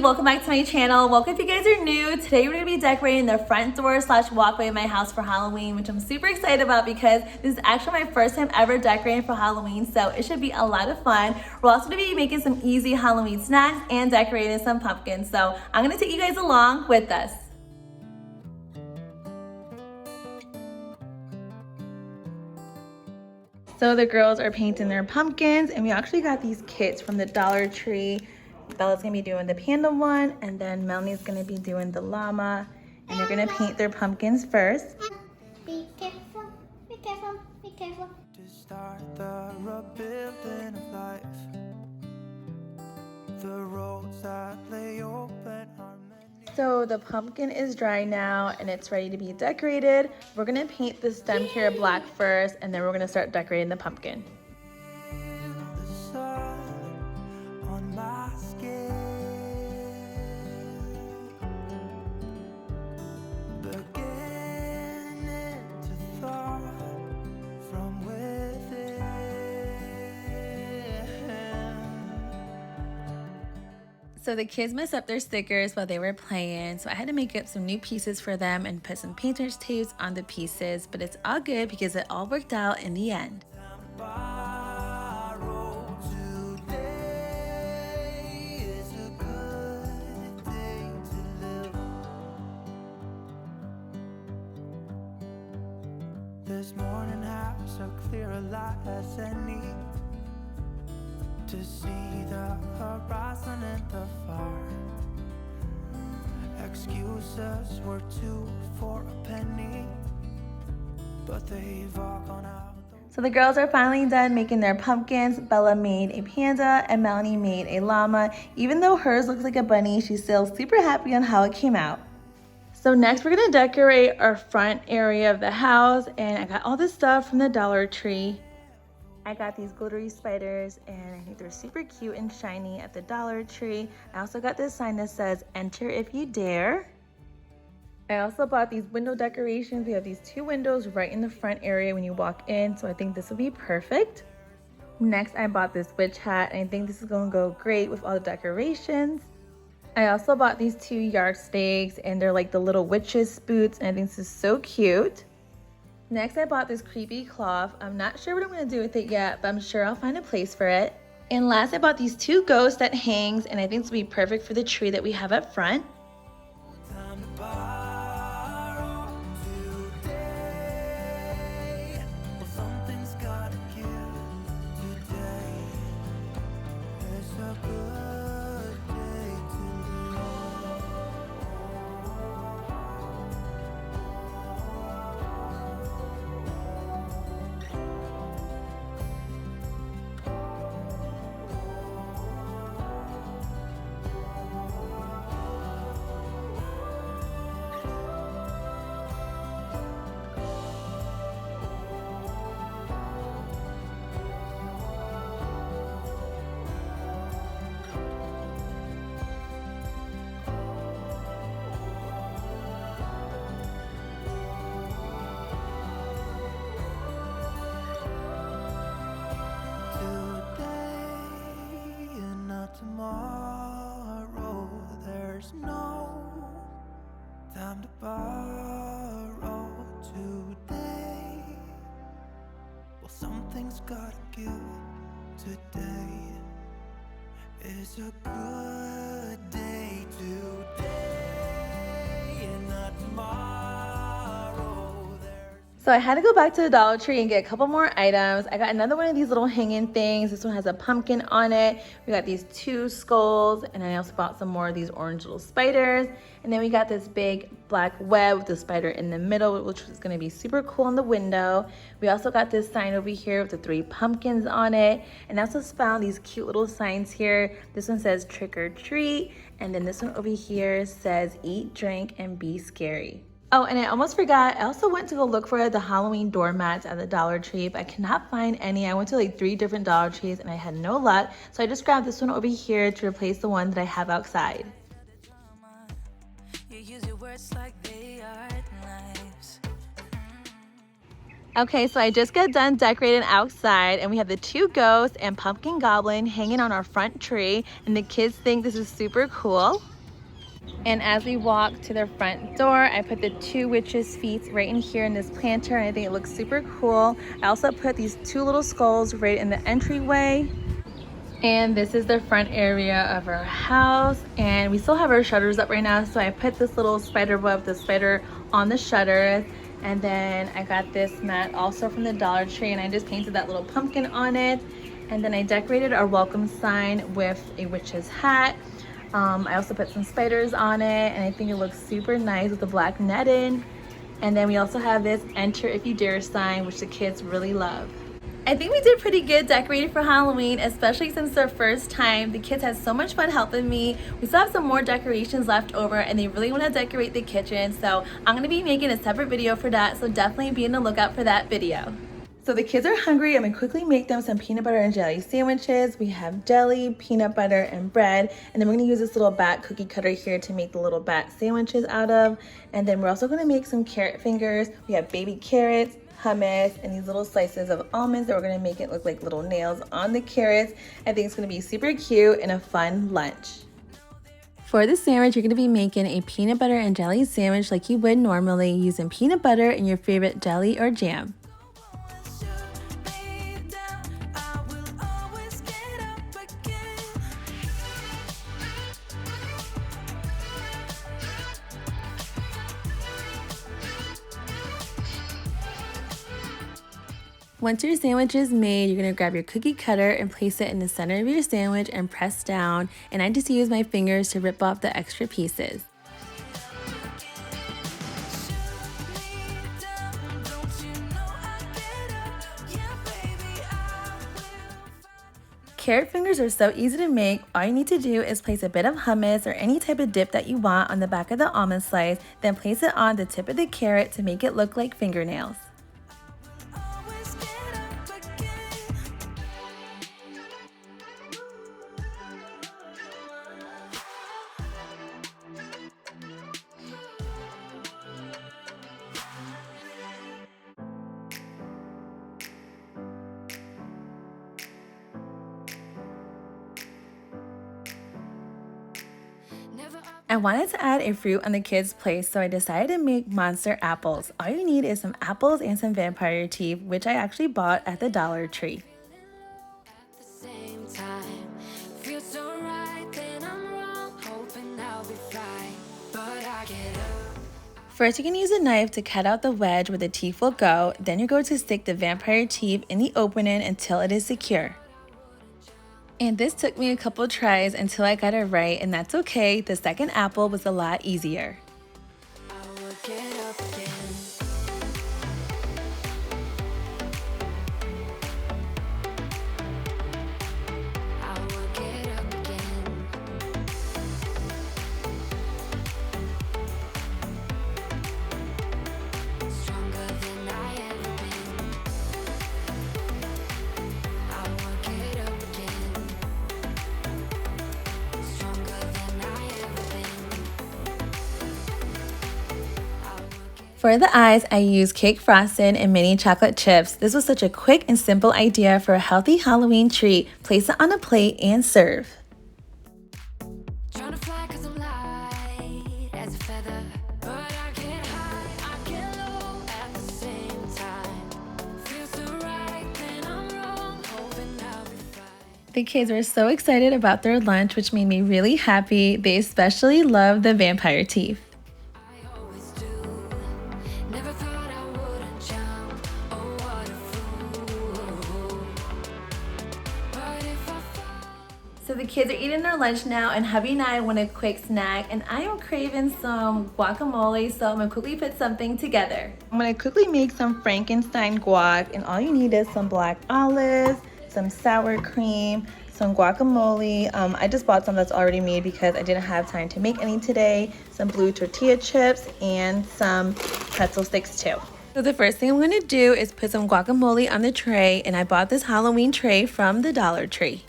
welcome back to my channel. Welcome if you guys are new. Today we're going to be decorating the front door / walkway of my house for Halloween, which I'm super excited about because this is actually my first time ever decorating for Halloween, so it should be a lot of fun. We're also going to be making some easy Halloween snacks and decorating some pumpkins, so I'm going to take you guys along with us. So the girls are painting their pumpkins, and we actually got these kits from the Dollar Tree. Bella's gonna be doing the panda one, and then Melanie's gonna be doing the llama, and they're gonna paint their pumpkins first. Be careful, be careful, be careful. To start the rebuilding of life, the roads that lay open are many. So the pumpkin is dry now, and it's ready to be decorated. We're gonna paint the stem here black first, and then we're gonna start decorating the pumpkin. The sun on my skin, beginning to thaw from within. So the kids messed up their stickers while they were playing, so I had to make up some new pieces for them and put some painter's tapes on the pieces, but it's all good because it all worked out in the end. Borrow today is a good day to live. This morning has a clearer light as any, to see the horizon and the far. Excuses were 2 for a penny, but they've all gone out. So the girls are finally done making their pumpkins. Bella made a panda and Melanie made a llama. Even though hers looks like a bunny, she's still super happy on how it came out. So next we're gonna decorate our front area of the house, and I got all this stuff from the Dollar Tree. I got these glittery spiders, and I think they're super cute and shiny at the Dollar Tree. I also got this sign that says, "Enter if you dare." I also bought these window decorations. We have these 2 windows right in the front area when you walk in, so I think this will be perfect. Next, I bought this witch hat, and I think this is gonna go great with all the decorations. I also bought these 2 yardsticks, and they're like the little witch's boots, and I think this is so cute. Next, I bought this creepy cloth. I'm not sure what I'm gonna do with it yet, but I'm sure I'll find a place for it. And last, I bought these 2 ghosts that hangs, and I think this will be perfect for the tree that we have up front. Time to borrow today. Well, something's gotta give today. It's a good day to tomorrow, there's no time to borrow today. Well, something's gotta give today. It's a good day today, and not tomorrow. So I had to go back to the Dollar Tree and get a couple more items. I got another one of these little hanging things. This one has a pumpkin on it. We got these 2 skulls, and I also bought some more of these orange little spiders. And then we got this big black web with the spider in the middle, which is gonna be super cool on the window. We also got this sign over here with the 3 pumpkins on it. And I also found these cute little signs here. This one says trick or treat, and then this one over here says eat, drink, and be scary. Oh, and I almost forgot, I also went to go look for the Halloween doormats at the Dollar Tree, but I cannot find any. I went to like 3 different Dollar Trees and I had no luck. So I just grabbed this one over here to replace the one that I have outside. You use your words like they are knives. Okay, so I just got done decorating outside, and we have the two ghosts and pumpkin goblin hanging on our front tree, and the kids think this is super cool. And as we walk to the front door, I put the 2 witches' feet right in here in this planter, and I think it looks super cool. I also put these 2 little skulls right in the entryway. And this is the front area of our house, and we still have our shutters up right now, so I put this little spider web, the spider, on the shutters. And then I got this mat also from the Dollar Tree, and I just painted that little pumpkin on it. And then I decorated our welcome sign with a witch's hat. I also put some spiders on it, and I think it looks super nice with the black netting. And then we also have this enter if you dare sign, which the kids really love. I think we did pretty good decorating for Halloween, especially since their first time. The kids had so much fun helping me. We still have some more decorations left over, and they really want to decorate the kitchen, so I'm going to be making a separate video for that, so definitely be on the lookout for that video. So the kids are hungry. I'm gonna quickly make them some peanut butter and jelly sandwiches. We have jelly, peanut butter, and bread. And then we're gonna use this little bat cookie cutter here to make the little bat sandwiches out of. And then we're also gonna make some carrot fingers. We have baby carrots, hummus, and these little slices of almonds that we're gonna make it look like little nails on the carrots. I think it's gonna be super cute and a fun lunch. For the sandwich, you're gonna be making a peanut butter and jelly sandwich like you would normally, using peanut butter and your favorite jelly or jam. Once your sandwich is made, you're going to grab your cookie cutter and place it in the center of your sandwich and press down. And I just use my fingers to rip off the extra pieces. Carrot fingers are so easy to make. All you need to do is place a bit of hummus or any type of dip that you want on the back of the almond slice, then place it on the tip of the carrot to make it look like fingernails. I wanted to add a fruit on the kids' plate, so I decided to make monster apples. All you need is some apples and some vampire teeth, which I actually bought at the Dollar Tree. First, you can use a knife to cut out the wedge where the teeth will go. Then you're going to stick the vampire teeth in the opening until it is secure. And this took me a couple tries until I got it right, and that's okay. The second apple was a lot easier. For the eyes, I used cake frosting and mini chocolate chips. This was such a quick and simple idea for a healthy Halloween treat. Place it on a plate and serve. The kids were so excited about their lunch, which made me really happy. They especially loved the vampire teeth. So the kids are eating their lunch now, and hubby and I want a quick snack, and I am craving some guacamole, so I'm gonna quickly put something together. I'm gonna quickly make some Frankenstein guac, and all you need is some black olives, some sour cream, some guacamole. I just bought some that's already made because I didn't have time to make any today, some blue tortilla chips, and some pretzel sticks too. So the first thing I'm gonna do is put some guacamole on the tray, and I bought this Halloween tray from the Dollar Tree.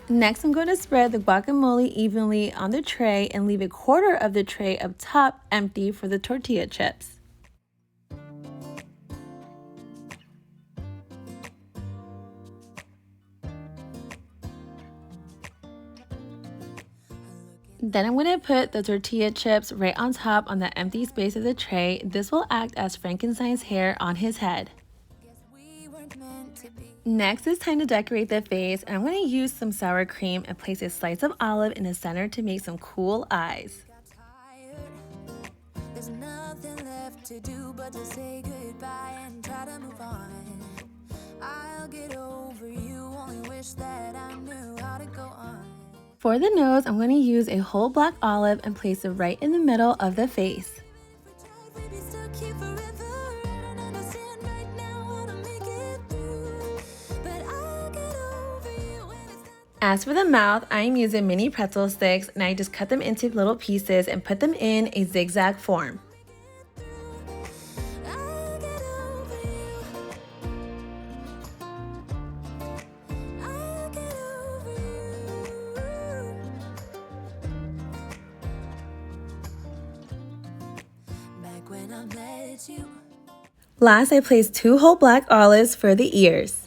Next, I'm going to spread the guacamole evenly on the tray and leave a quarter of the tray up top empty for the tortilla chips. Then I'm going to put the tortilla chips right on top on the empty space of the tray. This will act as Frankenstein's hair on his head. Next, it's time to decorate the face, and I'm going to use some sour cream and place a slice of olive in the center to make some cool eyes. There's nothing left to do but to say goodbye and try to move on. I'll get over you, only wish that I knew how to go on. For the nose, I'm going to use a whole black olive and place it right in the middle of the face. As for the mouth, I'm using mini pretzel sticks, and I just cut them into little pieces and put them in a zigzag form. Last, I placed 2 whole black olives for the ears.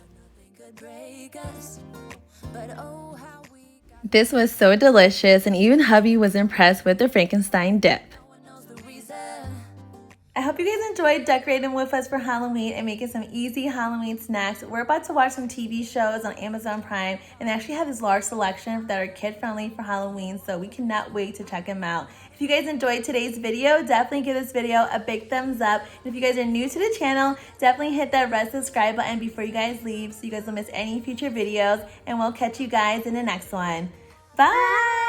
This was so delicious, and even hubby was impressed with the Frankenstein dip. I hope you guys enjoyed decorating with us for Halloween and making some easy Halloween snacks. We're about to watch some TV shows on Amazon Prime, and they actually have this large selection that are kid-friendly for Halloween, so we cannot wait to check them out. If you guys enjoyed today's video, definitely give this video a big thumbs up. And if you guys are new to the channel, definitely hit that red subscribe button before you guys leave so you guys don't miss any future videos, and we'll catch you guys in the next one. Bye!